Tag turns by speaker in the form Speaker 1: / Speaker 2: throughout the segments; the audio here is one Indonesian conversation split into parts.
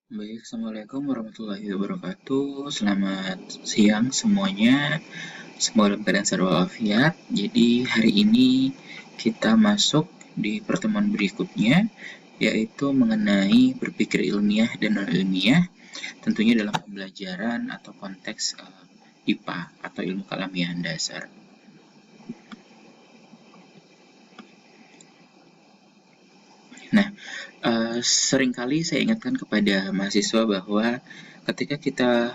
Speaker 1: Baik, Assalamualaikum warahmatullahi wabarakatuh. Selamat siang semuanya. Semoga dalam keadaan sehat walafiat. Jadi hari ini kita masuk di pertemuan berikutnya, yaitu mengenai berpikir ilmiah dan non-ilmiah, tentunya dalam pembelajaran atau konteks IPA atau ilmu keilmiahan dasar. Nah, seringkali saya ingatkan kepada mahasiswa bahwa ketika kita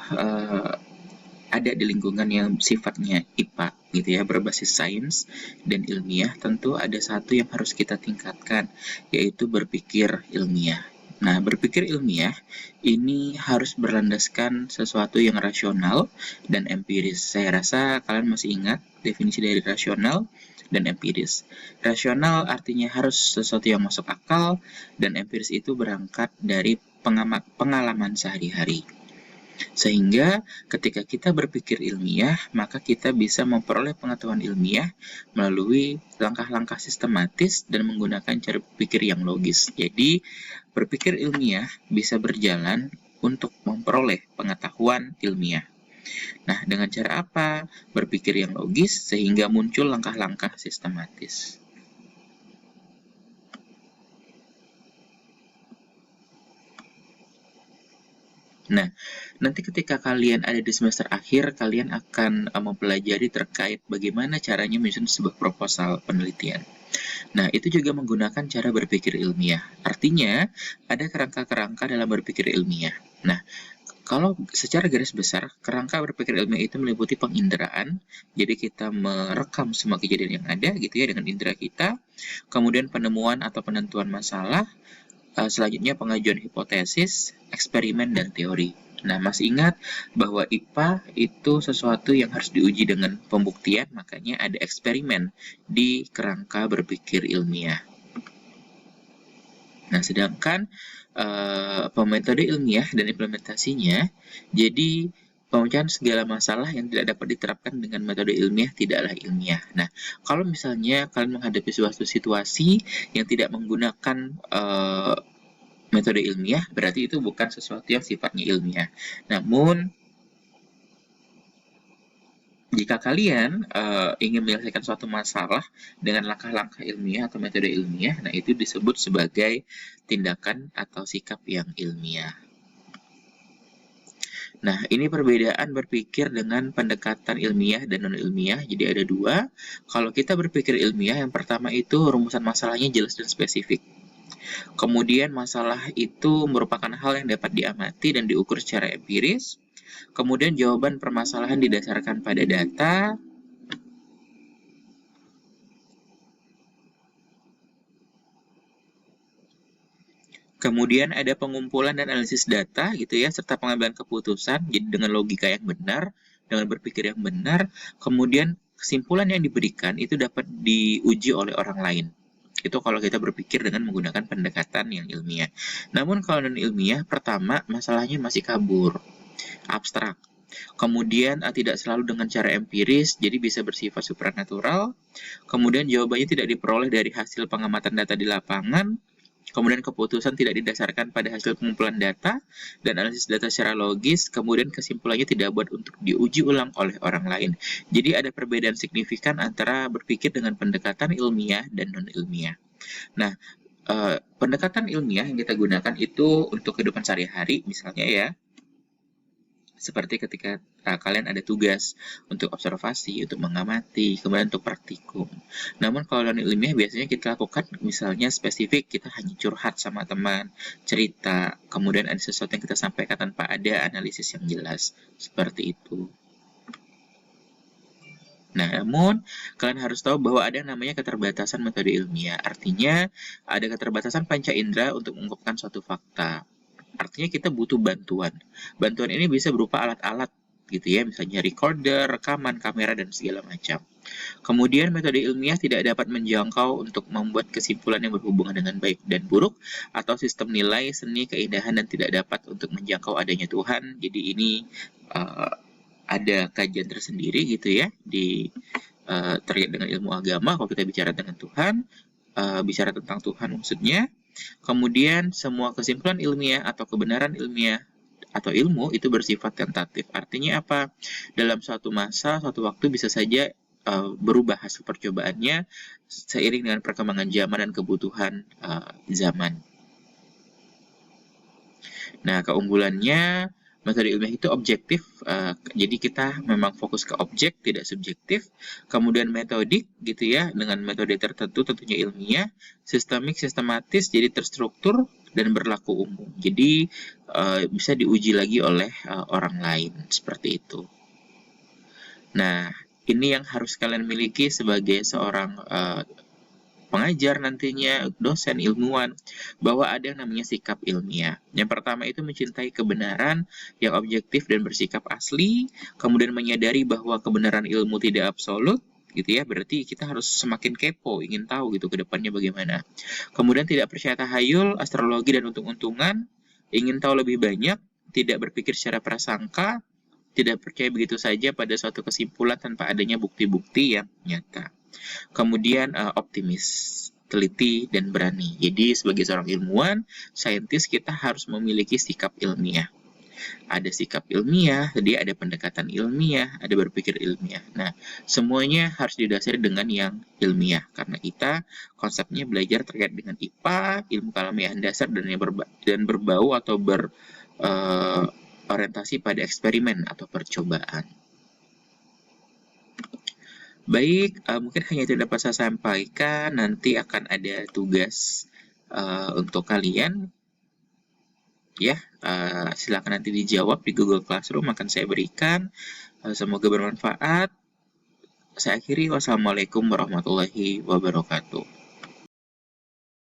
Speaker 1: ada di lingkungan yang sifatnya IPA gitu ya, berbasis sains dan ilmiah, tentu ada satu yang harus kita tingkatkan, yaitu berpikir ilmiah. Nah, berpikir ilmiah ini harus berlandaskan sesuatu yang rasional dan empiris. Saya rasa kalian masih ingat definisi dari rasional dan empiris. Rasional artinya harus sesuatu yang masuk akal, dan empiris itu berangkat dari pengalaman sehari-hari. Sehingga ketika kita berpikir ilmiah, maka kita bisa memperoleh pengetahuan ilmiah melalui langkah-langkah sistematis dan menggunakan cara berpikir yang logis. Jadi, berpikir ilmiah bisa berjalan untuk memperoleh pengetahuan ilmiah. Nah, dengan cara apa? Berpikir yang logis sehingga muncul langkah-langkah sistematis. Nah, nanti ketika kalian ada di semester akhir, kalian akan mempelajari terkait bagaimana caranya menyusun sebuah proposal penelitian. Nah, itu juga menggunakan cara berpikir ilmiah. Artinya, ada kerangka-kerangka dalam berpikir ilmiah. Nah, kalau secara garis besar, kerangka berpikir ilmiah itu meliputi penginderaan. Jadi kita merekam semua kejadian yang ada gitu ya dengan indera kita. Kemudian penemuan atau penentuan masalah, selanjutnya pengajuan hipotesis, eksperimen, dan teori. Nah, masih ingat bahwa IPA itu sesuatu yang harus diuji dengan pembuktian, makanya ada eksperimen di kerangka berpikir ilmiah. Nah, sedangkan metode ilmiah dan implementasinya, jadi pemecahan segala masalah yang tidak dapat diterapkan dengan metode ilmiah tidaklah ilmiah. Nah, kalau misalnya kalian menghadapi suatu situasi yang tidak menggunakan metode ilmiah, berarti itu bukan sesuatu yang sifatnya ilmiah. Namun, jika kalian ingin menyelesaikan suatu masalah dengan langkah-langkah ilmiah atau metode ilmiah, nah itu disebut sebagai tindakan atau sikap yang ilmiah. Nah, ini perbedaan berpikir dengan pendekatan ilmiah dan non-ilmiah. Jadi ada dua. Kalau kita berpikir ilmiah, yang pertama itu rumusan masalahnya jelas dan spesifik. Kemudian masalah itu merupakan hal yang dapat diamati dan diukur secara empiris. Kemudian jawaban permasalahan didasarkan pada data. Kemudian ada pengumpulan dan analisis data gitu ya, serta pengambilan keputusan jadi dengan logika yang benar, dengan berpikir yang benar. Kemudian kesimpulan yang diberikan itu dapat diuji oleh orang lain. Itu kalau kita berpikir dengan menggunakan pendekatan yang ilmiah. Namun kalau non-ilmiah, pertama masalahnya masih kabur, abstrak. Kemudian tidak selalu dengan cara empiris, jadi bisa bersifat supranatural. Kemudian jawabannya tidak diperoleh dari hasil pengamatan data di lapangan. Kemudian keputusan tidak didasarkan pada hasil pengumpulan data dan analisis data secara logis, kemudian kesimpulannya tidak dapat untuk diuji ulang oleh orang lain. Jadi ada perbedaan signifikan antara berpikir dengan pendekatan ilmiah dan non-ilmiah. Nah, pendekatan ilmiah yang kita gunakan itu untuk kehidupan sehari-hari, misalnya ya, seperti ketika kalian ada tugas untuk observasi, untuk mengamati, kemudian untuk praktikum. Namun kalau non ilmiah biasanya kita lakukan misalnya spesifik, kita hanya curhat sama teman, cerita, kemudian ada sesuatu yang kita sampaikan tanpa ada analisis yang jelas. Seperti itu. Nah, namun kalian harus tahu bahwa ada namanya keterbatasan metode ilmiah. Artinya, ada keterbatasan panca indera untuk mengungkapkan suatu fakta. Artinya kita butuh bantuan. Bantuan ini bisa berupa alat-alat gitu ya, misalnya recorder, rekaman, kamera, dan segala macam. Kemudian metode ilmiah tidak dapat menjangkau untuk membuat kesimpulan yang berhubungan dengan baik dan buruk, atau sistem nilai, seni, keindahan, dan tidak dapat untuk menjangkau adanya Tuhan. Jadi ini ada kajian tersendiri gitu ya, terkait dengan ilmu agama. Kalau kita bicara dengan Tuhan, bicara tentang Tuhan maksudnya. Kemudian semua kesimpulan ilmiah atau kebenaran ilmiah atau ilmu itu bersifat tentatif. Artinya apa? Dalam suatu masa, suatu waktu bisa saja berubah hasil percobaannya seiring dengan perkembangan zaman dan kebutuhan zaman. Nah, keunggulannya metode ilmiah itu objektif, jadi kita memang fokus ke objek, tidak subjektif. Kemudian metodik, gitu ya, dengan metode tertentu tentunya ilmiah. Sistemik, sistematis, jadi terstruktur dan berlaku umum. Jadi bisa diuji lagi oleh orang lain, seperti itu. Nah, ini yang harus kalian miliki sebagai seorang pengajar nantinya, dosen, ilmuwan, bahwa ada yang namanya sikap ilmiah. Yang pertama itu mencintai kebenaran yang objektif dan bersikap asli, kemudian menyadari bahwa kebenaran ilmu tidak absolut, gitu ya, berarti kita harus semakin kepo, ingin tahu gitu ke depannya bagaimana. Kemudian tidak percaya tahayul, astrologi, dan untung-untungan, ingin tahu lebih banyak, tidak berpikir secara prasangka, tidak percaya begitu saja pada suatu kesimpulan tanpa adanya bukti-bukti yang nyata. Kemudian optimis, teliti, dan berani. Jadi sebagai seorang ilmuwan, saintis, kita harus memiliki sikap ilmiah. Ada sikap ilmiah, jadi ada pendekatan ilmiah, ada berpikir ilmiah. Nah, semuanya harus didasari dengan yang ilmiah. Karena kita konsepnya belajar terkait dengan IPA, ilmu keilmuan dasar, dan berbau atau berorientasi pada eksperimen atau percobaan. Baik, mungkin hanya itu dapat saya sampaikan. Nanti akan ada tugas untuk kalian. Ya, silakan nanti dijawab di Google Classroom, akan saya berikan. Semoga bermanfaat. Saya akhiri, wassalamualaikum warahmatullahi wabarakatuh.